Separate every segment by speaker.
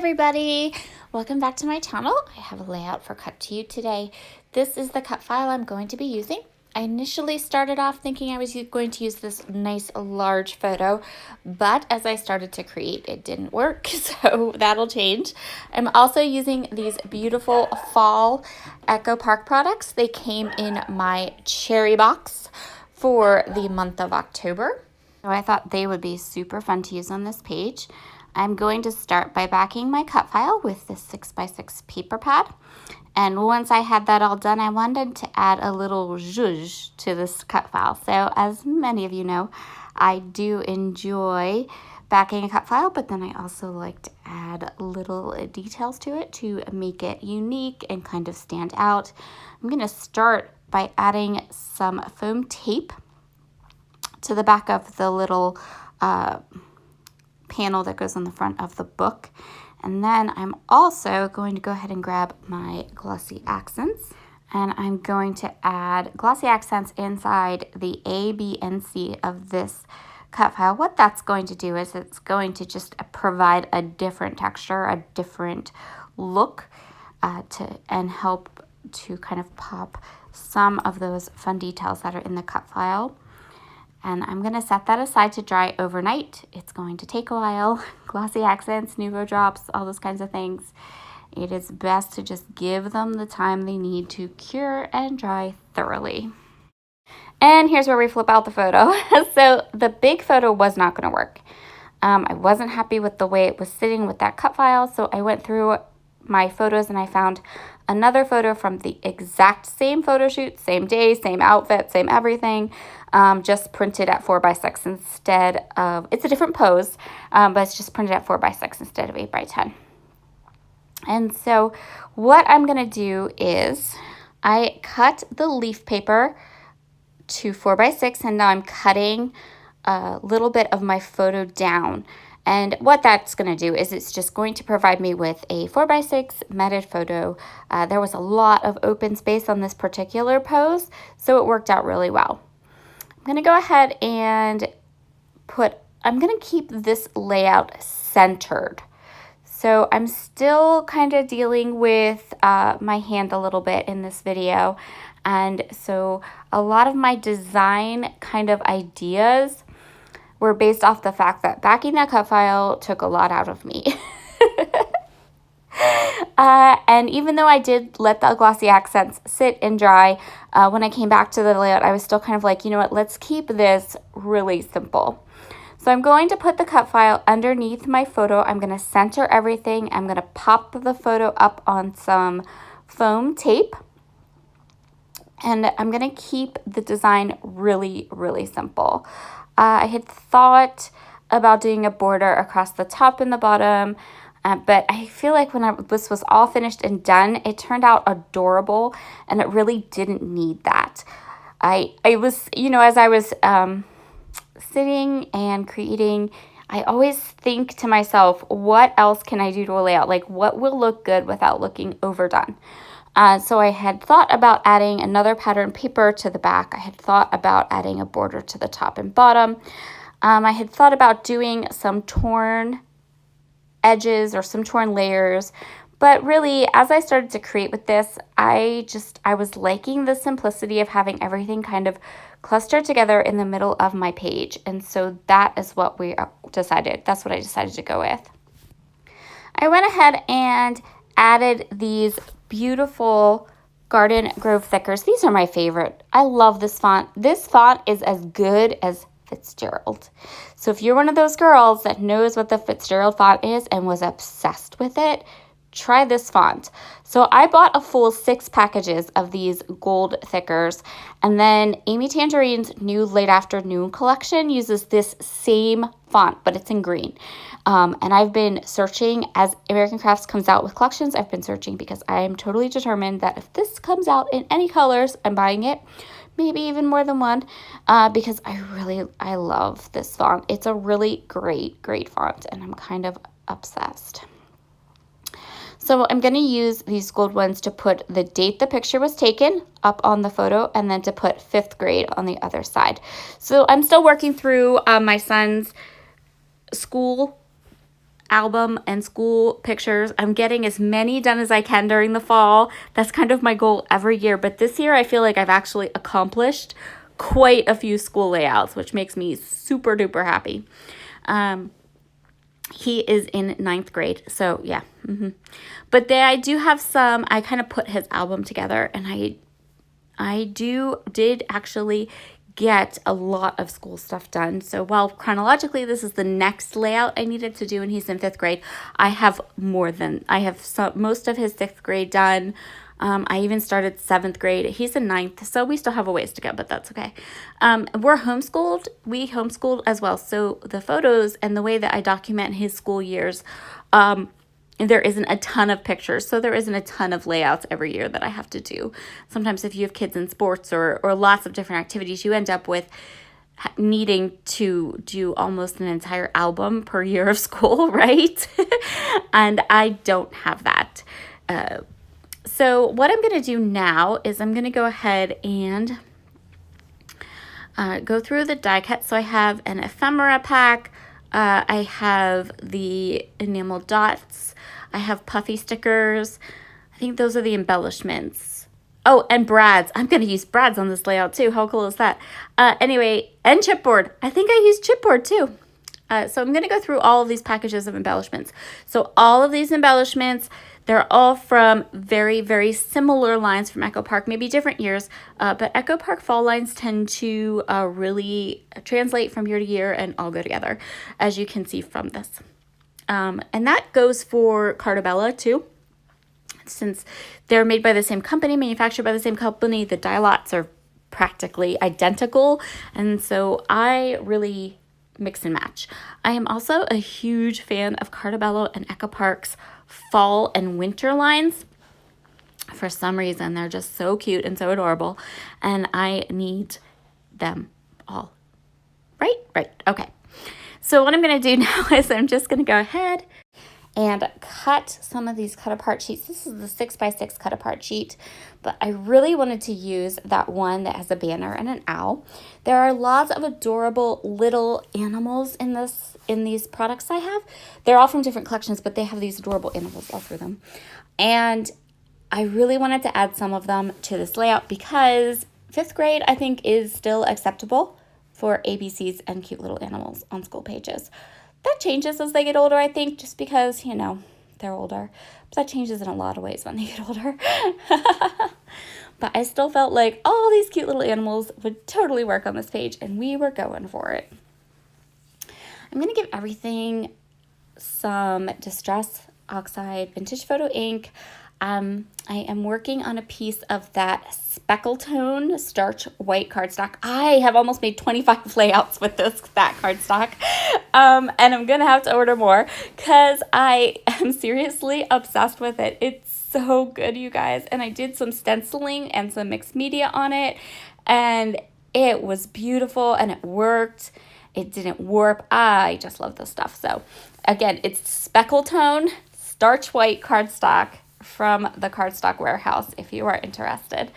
Speaker 1: everybody, welcome back to my channel. I have a layout for cut to you today. This is the cut file I'm going to be using. I initially started off thinking I was going to use this nice large photo, but as I started to create, it didn't work, so that'll change. I'm also using these beautiful fall Echo Park products. They came in my cherry box for the month of October. So I thought they would be super fun to use on this page. I'm going to start by backing my cut file with this 6x6 paper pad. And once I had that all done, I wanted to add a little zhuzh to this cut file. So as many of you know, I do enjoy backing a cut file, but then I also like to add little details to it to make it unique and kind of stand out. I'm going to start by adding some foam tape to the back of the little panel that goes on the front of the book. And then I'm also going to go ahead and grab my glossy accents, and I'm going to add glossy accents inside the A, B, and C of this cut file. What that's going to do is it's going to just provide a different texture, a different look, and help to kind of pop some of those fun details that are in the cut file. And I'm going to set that aside to dry overnight. It's going to take a while. Glossy accents, nouveau drops, all those kinds of things. It is best to just give them the time they need to cure and dry thoroughly. And here's where we flip out the photo. So the big photo was not going to work. I wasn't happy with the way it was sitting with that cut file, so I went through my photos and I found another photo from the exact same photo shoot, same day, same outfit, same everything, just printed at 4x6 instead of, it's a different pose, but it's just printed at 4x6 instead of 8x10. And so what I'm going to do is I cut the leaf paper to 4x6, and now I'm cutting a little bit of my photo down. And what that's going to do is it's just going to provide me with a 4x6 matted photo. There was a lot of open space on this particular pose, so it worked out really well. I'm going to go ahead and I'm going to keep this layout centered. So I'm still kind of dealing with my hand a little bit in this video. And so a lot of my design kind of ideas were based off the fact that backing that cut file took a lot out of me. And even though I did let the glossy accents sit and dry, when I came back to the layout, I was still kind of like, you know what, let's keep this really simple. So I'm going to put the cut file underneath my photo. I'm going to center everything. I'm going to pop the photo up on some foam tape. And I'm going to keep the design really, really simple. I had thought about doing a border across the top and the bottom, but I feel like when this was all finished and done, it turned out adorable, and it really didn't need that. I was, as I was sitting and creating, I always think to myself, what else can I do to a layout? Like, what will look good without looking overdone? So I had thought about adding another pattern paper to the back. I had thought about adding a border to the top and bottom. I had thought about doing some torn edges or some torn layers. But really, as I started to create with this, I was liking the simplicity of having everything kind of clustered together in the middle of my page. And so that is what that's what I decided to go with. I went ahead and added these beautiful Garden Grove thickers. These are my favorite. I love this font. This font is as good as Fitzgerald. So if you're one of those girls that knows what the Fitzgerald font is and was obsessed with it, try this font. So I bought a full 6 packages of these gold thickers, and then Amy Tangerine's new Late Afternoon collection uses this same font, but it's in green. And I've been searching as American Crafts comes out with collections. I've been searching because I am totally determined that if this comes out in any colors, I'm buying it, maybe even more than one, because I love this font. It's a really great font, and I'm kind of obsessed. So I'm going to use these gold ones to put the date the picture was taken up on the photo, and then to put 5th grade on the other side. So I'm still working through my son's school album and school pictures. I'm getting as many done as I can during the fall. That's kind of my goal every year. But this year I feel like I've actually accomplished quite a few school layouts, which makes me super duper happy. He is in 9th grade, so yeah. But then I do have some, I kind of put his album together, and I did actually get a lot of school stuff done. So while chronologically this is the next layout I needed to do and he's in 5th grade, I have most of his 6th grade done. I even started 7th grade. He's in 9th, so we still have a ways to go, but that's okay. We're homeschooled. We homeschooled as well. So the photos and the way that I document his school years, there isn't a ton of pictures, so there isn't a ton of layouts every year that I have to do. Sometimes if you have kids in sports or lots of different activities, you end up with needing to do almost an entire album per year of school, right? And I don't have that. So what I'm going to do now is I'm going to go ahead and go through the die cut. So I have an ephemera pack. I have the enamel dots. I have puffy stickers. I think those are the embellishments. Oh, and brads. I'm going to use brads on this layout too. How cool is that? Anyway, and chipboard. I think I used chipboard too. So I'm going to go through all of these packages of embellishments. So all of these embellishments, they're all from very, very similar lines from Echo Park, maybe different years, but Echo Park fall lines tend to really translate from year to year and all go together, as you can see from this. And that goes for Cartabella too. Since they're made by the same company, manufactured by the same company, the die lots are practically identical. And so I really mix and match. I am also a huge fan of Cartabello and Echo Park's fall and winter lines. For some reason, they're just so cute and so adorable, and I need them all. Right, okay. So what I'm going to do now is I'm just going to go ahead and cut some of these cut apart sheets. This is the 6x6 cut apart sheet, but I really wanted to use that one that has a banner and an owl. There are lots of adorable little animals in these products I have. They're all from different collections, but they have these adorable animals all through them. And I really wanted to add some of them to this layout because 5th grade, I think, is still acceptable for ABCs and cute little animals on school pages. That changes as they get older, I think, just because, you know, they're older. But that changes in a lot of ways when they get older. But I still felt like all these cute little animals would totally work on this page, and we were going for it. I'm going to give everything some Distress Oxide Vintage Photo ink. I am working on a piece of that speckle tone starch white cardstock. I have almost made 25 layouts with that cardstock. And I'm going to have to order more because I am seriously obsessed with it. It's so good, you guys. And I did some stenciling and some mixed media on it, and it was beautiful and it worked. It didn't warp. I just love this stuff. So again, it's speckle tone starch white cardstock from the Cardstock Warehouse if you are interested.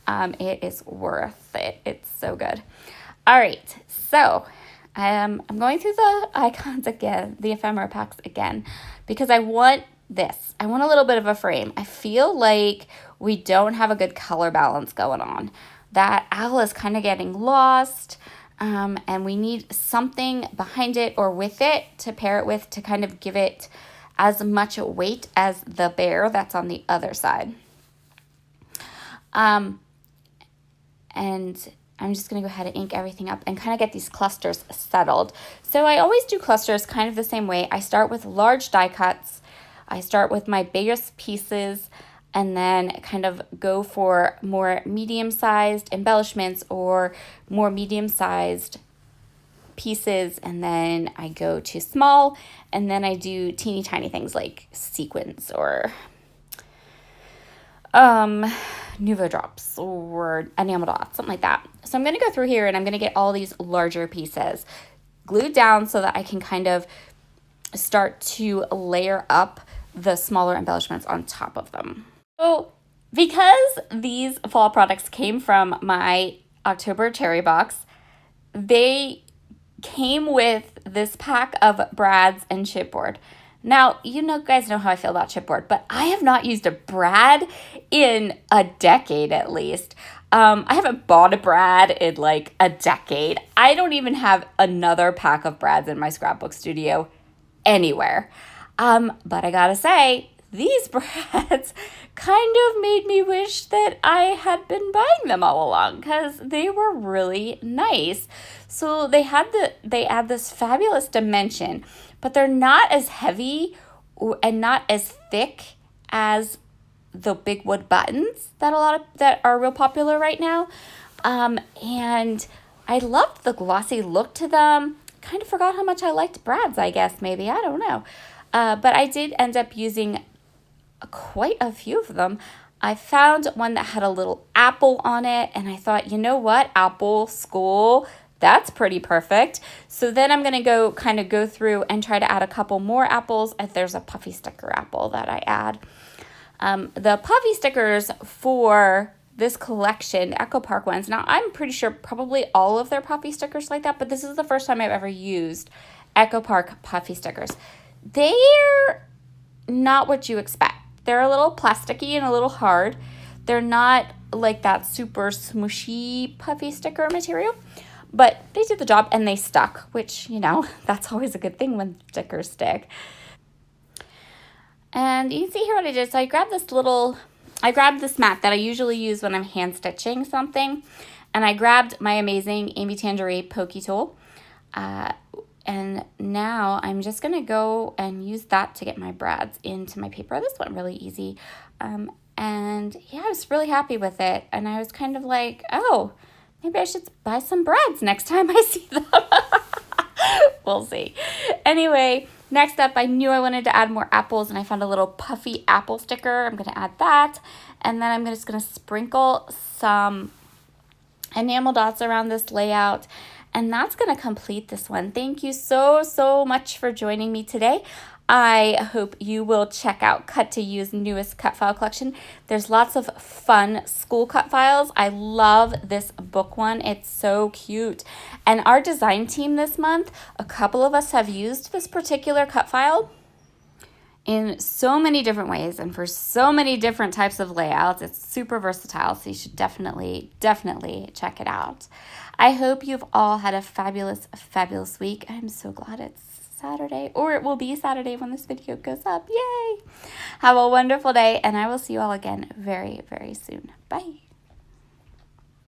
Speaker 1: It is worth it. It's so good. All right, so I'm going through the icons again, the ephemera packs again, because I want this. I want a little bit of a frame. I feel like we don't have a good color balance going on. That owl is kind of getting lost, and we need something behind it or with it to pair it with to kind of give it as much weight as the bear that's on the other side. And I'm just going to go ahead and ink everything up and kind of get these clusters settled. So I always do clusters kind of the same way. I start with large die cuts. I start with my biggest pieces and then kind of go for more medium-sized embellishments or more medium-sized pieces, and then I go to small, and then I do teeny tiny things like sequins or Nuvo drops or enamel dots, something like that. So I'm going to go through here and I'm going to get all these larger pieces glued down so that I can kind of start to layer up the smaller embellishments on top of them. So because these fall products came from my October cherry box, they came with this pack of brads and chipboard. Now, guys know how I feel about chipboard, but I have not used a brad in a decade at least. I haven't bought a brad in like a decade. I don't even have another pack of brads in my scrapbook studio anywhere. But I gotta say, these brads kind of made me wish that I had been buying them all along because they were really nice. So they add this fabulous dimension, but they're not as heavy and not as thick as the big wood buttons that are real popular right now. And I loved the glossy look to them. Kind of forgot how much I liked brads, I guess, maybe. I don't know. But I did end up using quite a few of them. I found one that had a little apple on it, and I thought, you know what? Apple school, that's pretty perfect. So then I'm going to go through and try to add a couple more apples. There's a puffy sticker apple that I add. The puffy stickers for this collection, Echo Park ones. Now, I'm pretty sure probably all of their puffy stickers like that, but this is the first time I've ever used Echo Park puffy stickers. They're not what you expect. They're a little plasticky and a little hard. They're not like that super smooshy puffy sticker material, but they did the job and they stuck, which, that's always a good thing when stickers stick. And you can see here what I did. So I grabbed this mat that I usually use when I'm hand stitching something. And I grabbed my amazing Amy Tangerine pokey tool. And now I'm just going to go and use that to get my brads into my paper. This went really easy. And yeah, I was really happy with it. And I was kind of like, oh, maybe I should buy some brads next time I see them. We'll see. Anyway, next up, I knew I wanted to add more apples, and I found a little puffy apple sticker. I'm going to add that. And then I'm just going to sprinkle some enamel dots around this layout. And that's going to complete this one. Thank you so much for joining me today. I hope you will check out Cut to Use newest cut file collection. There's lots of fun school cut files. I love this book one. It's so cute. And our design team this month, a couple of us have used this particular cut file in so many different ways and for so many different types of layouts. It's super versatile, so you should definitely check it out. I hope you've all had a fabulous week. I'm so glad it's Saturday, or it will be Saturday when this video goes up. Yay! Have a wonderful day, and I will see you all again very soon. Bye.